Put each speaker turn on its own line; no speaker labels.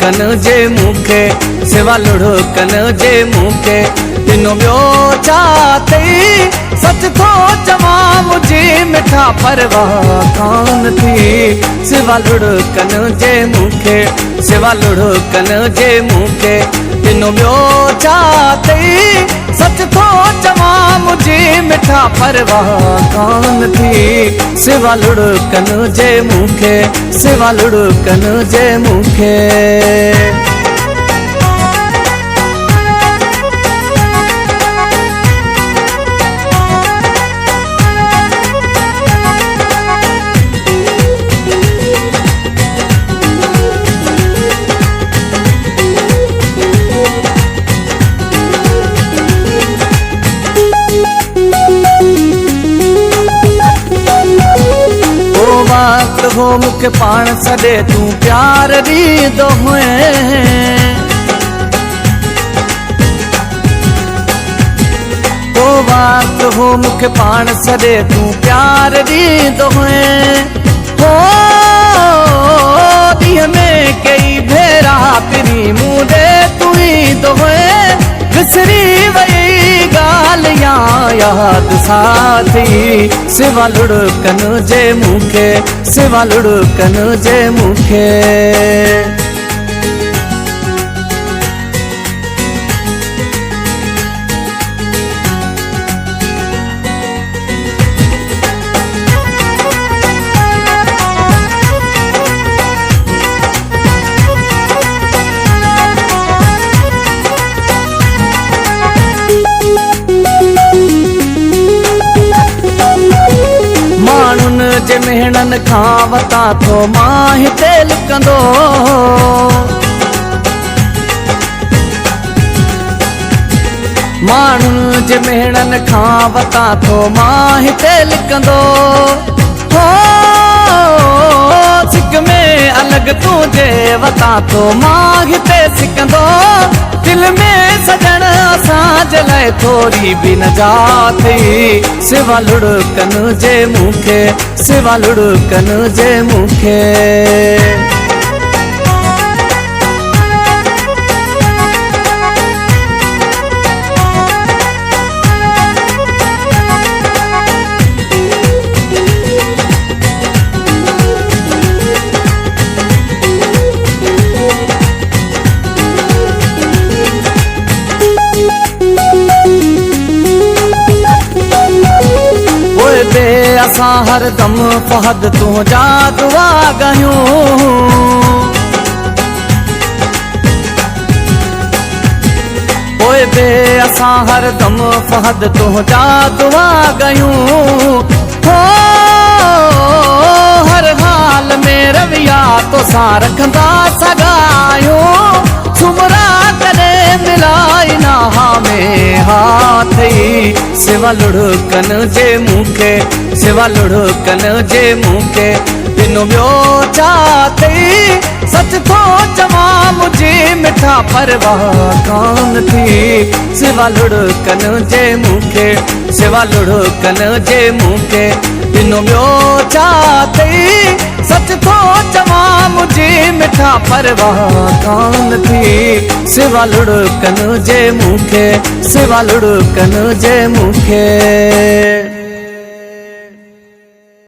लुढ़कन जे मूंखे सिवा लुढ़कन जे मूंखे ॾिनो ॿियो छा अथई सच थो चवां मुंहिंजी मिठा परवाह कान थी सिवा लुढ़कन जे मूंखे सिवा लुढ़कन जे मूंखे ॾिनो ॿियो छा अथई सच थो चवां मुंहिंजी मिठा परवाह कान थी सिवा लुढ़कन जे मूंखे सिवा लुढ़कन जे मूंखे। हो मुखे पाण सॾे तूं प्यार ॾींदो हुए ओ वक़्तु हो मुखे पाण सॾे तूं प्यार ॾींदो हुए हो ॾींहं में कई भेरा पिरी मूं ॾे तूं ईंदो हुए विसरी वई ॻाल्हियां यादि साथी सिवा लुढ़कन जे मूंखे सिवा लुढ़कन जे मूंखे। जे मेहणन खां वता थो मां हिते लिकंदो माण्हुनि जे मेहणन खां वता थो मां हिते लिकंदो हो सिक में अलॻि तूं जे वता थो मां हिते सिकंदो दिल में सजण असांजे लाइ थोरी बि न जाथी सिवा लुढ़कन जे मूंखे सिवा लुढ़कन जे मूंखे। असां हरदम फहद तुंहिंजा दुआ कयूं पोइ बे असां हरदम फहद तुंहिंजा दुआ कयूं हो हर हाल में रविया तोसां रखंदा सगायूं सुमरा कॾहिं मिलाई ना में हाथई सिवा लुढ़कन जे मूंखे सिवा लुढ़कन जे मूंखे ॾिनो ॿियो छा अथई सच थो चवां मुंहिंजी मिठा परवाह कान थी सिवा लुढ़कन जे मूंखे सिवा लुढ़कन जे मूंखे ॾिनो ॿियो छा अथई सच थो चवां मुंहिंजी मिठा परवाह कान थी सिवा लुढ़कन जे मूंखे सिवा लुढ़कन जे मूंखे।